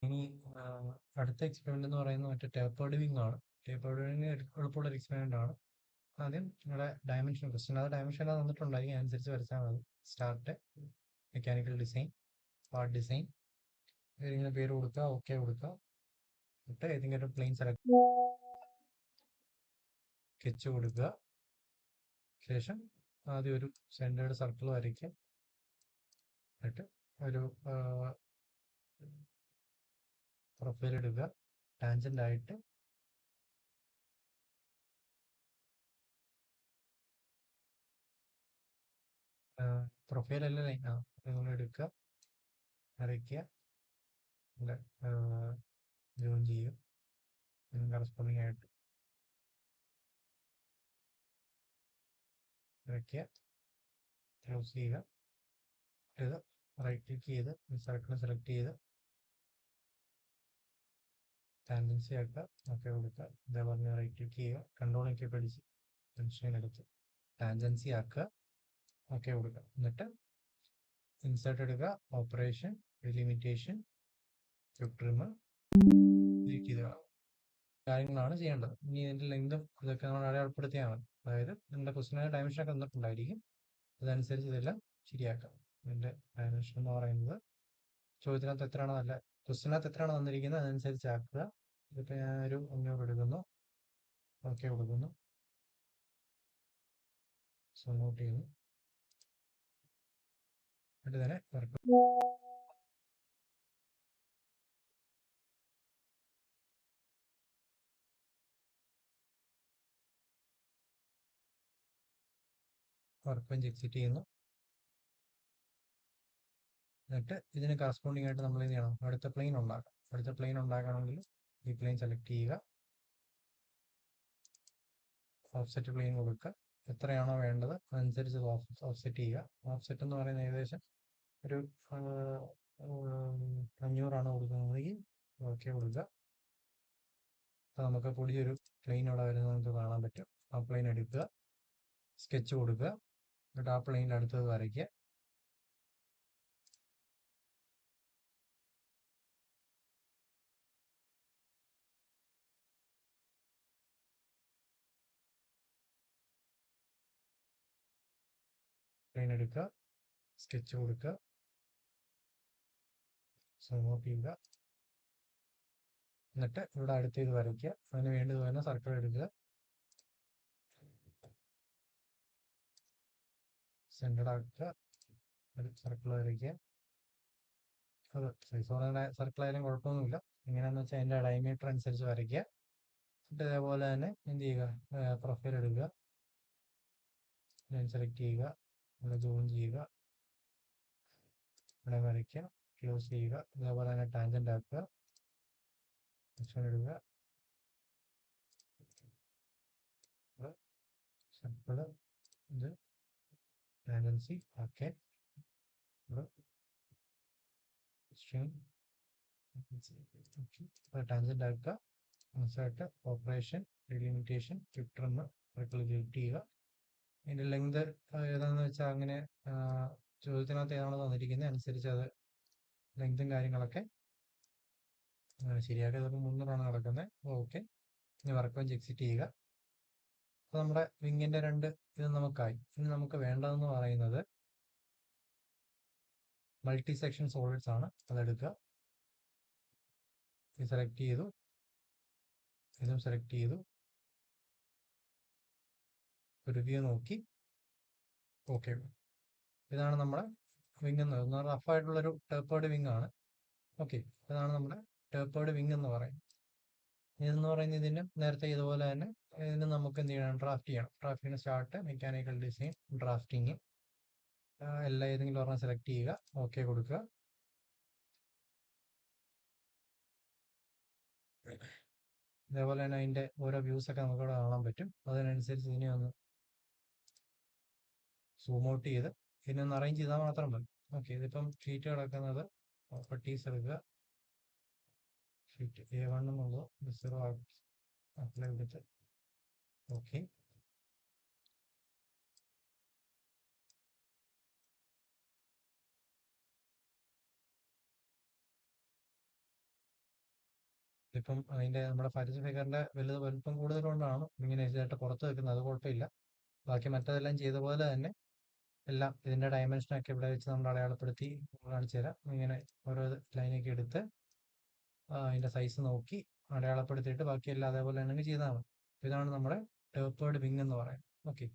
ഇനി അടുത്ത എക്സ്പെരിമെന്റ് എന്ന് പറയുന്നത് മറ്റേ ടേപ്പേർഡ് വിങ് ആണ്. ടേപ്പേർഡ് വിങ് എളുപ്പമുള്ള ഒരു എക്സ്പെരിമെന്റ് ആണ്. ആദ്യം നിങ്ങളുടെ ഡയമെൻഷൻ ക്വസ്റ്റ്യൻ, അത് ഡയമെൻഷൻ തന്നിട്ടുണ്ടായിരിക്കും, അനുസരിച്ച് വരച്ചാൽ മതി. Start, mechanical design, part design, ഏതെങ്കിലും പേര് കൊടുക്കുക, ഓക്കെ കൊടുക്കുക. എന്നിട്ട് ഏതെങ്കിലും ഒരു പ്ലെയിൻ സെലക്ട്, സ്കെച്ച് കൊടുക്കുക. ശേഷം ആദ്യം ഒരു സെന്റേർഡ് സർക്കിൾ വരയ്ക്കുക. എന്നിട്ട് ഒരു പ്രൊഫൈൽ എടുക്കുക. ടാൻജന്റ് ആയിട്ട് പ്രൊഫൈൽ അല്ല ലൈൻ, നിങ്ങൾ എടുക്കുക, വരയ്ക്കുക, ജോയിൻ ചെയ്യുക. കറസ്പോണ്ടിങ് ആയിട്ട് വരയ്ക്കുക, ക്ലോസ് ചെയ്യുക. ഇത് റൈറ്റ് ക്ലിക്ക് ചെയ്ത് സർക്കിൾ സെലക്ട് ചെയ്ത് ടാൻജൻസി ആക്കുക, ഓക്കെ കൊടുക്കുക. ഇതേപോലെ റൈറ്റ് ക്ലിക്ക് ചെയ്യുക, കൺട്രോൾ ഒക്കെ പിടിച്ച് ടെൻഷൻ എടുത്ത് ടാൻജൻസി ആക്കുക, ഓക്കെ കൊടുക്കുക. എന്നിട്ട് ഇൻസേർട്ട് എടുക്കുക, ഓപ്പറേഷൻ, ഡിലിമിറ്റേഷൻ, ട്രിമ്മർ, ഡിലീറ്റ് ചെയ്ത് കാര്യങ്ങളാണ് ചെയ്യേണ്ടത്. ഇനി ഇതിന്റെ ലെങ്തും ഇതൊക്കെ നമ്മൾ അടയാളപ്പെടുത്തിയാൽ മതി. അതായത് നിങ്ങളുടെ ക്വസ്റ്റിനായ ഡയമെൻഷൻ ഒക്കെ തന്നിട്ടുണ്ടായിരിക്കും, അതനുസരിച്ച് ഇതെല്ലാം ശരിയാക്കാം. ഇതിന്റെ ഡയമെൻഷൻ എന്ന് പറയുന്നത് ചോദ്യത്തിനകത്ത് എത്രയാണോ അല്ല ക്വസ്റ്റിനകത്ത് എത്രയാണോ തന്നിരിക്കുന്നത് അതനുസരിച്ച് ആക്കുക. ഇതിപ്പോൾ ഞാനൊരു 500 എടുക്കുന്നു, ഓക്കെ കൊടുക്കുന്നു, നോട്ട് ചെയ്യുന്നു. എന്നിട്ട് തന്നെ വർക്ക് ബെഞ്ച് എക്സിറ്റ് ചെയ്യുന്നു. എന്നിട്ട് ഇതിന് കറസ്പോണ്ടിങ് ആയിട്ട് നമ്മൾ എന്ത് ചെയ്യണം, അടുത്ത പ്ലെയിൻ ഉണ്ടാക്കാം. അടുത്ത പ്ലെയിൻ ഉണ്ടാക്കണമെങ്കിൽ ഈ പ്ലെയിൻ സെലക്ട് ചെയ്യുക, ഓഫ്സെറ്റ് പ്ലെയിൻ കൊടുക്കുക. എത്രയാണോ വേണ്ടത് അതനുസരിച്ച് ഓഫ്സെറ്റ് ചെയ്യുക. ഓഫ്സെറ്റ് എന്ന് പറയുന്നത് ഏകദേശം ഒരു 500 കൊടുക്കുന്നതെങ്കിൽ ഓക്കെ കൊടുക്കുക. അപ്പോൾ നമുക്ക് പുതിയൊരു പ്ലെയിൻ ഇവിടെ വരുന്നത് നമുക്ക് കാണാൻ പറ്റും. ആ പ്ലെയിൻ എടുക്കുക, സ്കെച്ച് കൊടുക്കുക, എന്നിട്ട് ആ പ്ലെയിനിൽ അടുത്തത് വരയ്ക്കുക. പ്ലെയിൻ എടുക്കുക, സ്കെച്ച് കൊടുക്കുക, നോട്ട് ചെയ്യുക. എന്നിട്ട് ഇവിടെ അടുത്തേത് വരയ്ക്കുക. അതിന് വേണ്ടി വരുന്ന സർക്കിൾ എടുക്കുക, സെൻറ്റർഡ് ആക്കുക, ഒരു സർക്കിൾ വരയ്ക്കുക. അത് സൈസ് സർക്കിൾ ആയാലും കുഴപ്പമൊന്നുമില്ല. എങ്ങനെയാണെന്ന് വെച്ചാൽ അതിൻ്റെ ഡയമീറ്റർ അനുസരിച്ച് വരയ്ക്കുക. എന്നിട്ട് ഇതേപോലെ തന്നെ എന്ത് ചെയ്യുക, പ്രൊഫൈൽ എടുക്കുക, ലൈൻ സെലക്ട് ചെയ്യുക, ഇവിടെ ജോയിൻ ചെയ്യുക, ഇവിടെ വരയ്ക്കുക, ക്ലോസ് ചെയ്യുക. ഇതേപോലെ തന്നെ ടാൻജന്റ് ആക്കുക, എടുക്കുക, സർക്കിൾ, ഇത് ടാൻജൻസി, ഓക്കെ. ടാൻജന്റ് ആക്കുക, insert, operation, delimitation, trimmer, delete ചെയ്യുക. അതിന്റെ ലെങ്ത് ഏതാണെന്ന് വെച്ചാൽ അങ്ങനെ ചോദ്യത്തിനകത്ത് ഏതാണോ തന്നിരിക്കുന്നത് അനുസരിച്ച് അത് ലെങ്തും കാര്യങ്ങളൊക്കെ ശരിയാക്കുക. ചിലപ്പോൾ 300 നടക്കുന്നത്. ഓക്കെ, ഇനി വർക്ക് ബെഞ്ച് എക്സിറ്റ് ചെയ്യുക. അപ്പോൾ നമ്മുടെ വിങ്ങിന്റെ 2 ഇത് നമുക്കായി. ഇനി നമുക്ക് വേണ്ടതെന്ന് പറയുന്നത് മൾട്ടി സെക്ഷൻ സോളിഡ്സ് ആണ്. അതെടുക്കുക, ഇത് സെലക്ട് ചെയ്തു, ഇതും സെലക്ട് ചെയ്തു, ഒരു വ്യൂ നോക്കി, ഓക്കെ. ഇതാണ് നമ്മുടെ വിങ് എന്ന് പറയുന്നത്. റഫായിട്ടുള്ളൊരു ടേപ്പേർഡ് വിങ് ആണ്. ഓക്കെ, ഇതാണ് നമ്മുടെ ടേപ്പേർഡ് വിങ് എന്ന് പറയുന്നത്. ഇതെന്ന് പറയുന്നത് ഇതിന് നേരത്തെ ഇതുപോലെ തന്നെ ഇതിന് നമുക്ക് എന്ത് ചെയ്യണം, ഡ്രാഫ്റ്റ് ചെയ്യണം. ഡ്രാഫ്റ്റിന് സ്റ്റാർട്ട്, മെക്കാനിക്കൽ ഡിസൈൻ, ഡ്രാഫ്റ്റിങ്, എല്ലാം ഏതെങ്കിലും ഒരെണ്ണം സെലക്ട് ചെയ്യുക, ഓക്കെ കൊടുക്കുക. ഇതേപോലെ തന്നെ അതിൻ്റെ ഓരോ വ്യൂസ് ഒക്കെ നമുക്ക് ഇവിടെ കാണാൻ പറ്റും. അതിനനുസരിച്ച് ഇതിനെ ഒന്ന് സൂം ഔട്ട് ചെയ്ത് ഇതിനൊന്ന് അറേഞ്ച് ചെയ്താൽ മാത്രം മതി. ഓക്കെ, ഇതിപ്പം ഷീറ്റ് കിടക്കുന്നത് പ്രോപ്പർട്ടീസ് എടുക്കുക, ഷീറ്റ് A1 എന്നുള്ളത് അപ്ലൈ ചെയ്തിട്ട് ഓക്കെ. ഇതിപ്പം അതിൻ്റെ നമ്മുടെ ഫയൽസ് ഫിഗറിൻ്റെ വലുപ്പം കൂടുതലുകൊണ്ടാണ് ഇങ്ങനെ ഇതായിട്ട് പുറത്ത് വെക്കുന്നത്. അത് കുഴപ്പമില്ല. ബാക്കി മറ്റതെല്ലാം ചെയ്ത പോലെ തന്നെ എല്ലാം ഇതിൻ്റെ ഡയമെൻഷനൊക്കെ ഇവിടെ വെച്ച് നമ്മൾ അടയാളപ്പെടുത്തി കാണിച്ചു തരാം. ഇങ്ങനെ ഓരോ ലൈനൊക്കെ എടുത്ത് അതിൻ്റെ സൈസ് നോക്കി അടയാളപ്പെടുത്തിയിട്ട് ബാക്കിയെല്ലാം അതേപോലെ തന്നെ ചെയ്താൽ മതി. ഇതാണ് നമ്മുടെ ടേപ്പേർഡ് വിങ് എന്ന് പറയുന്നത്. ഓക്കെ.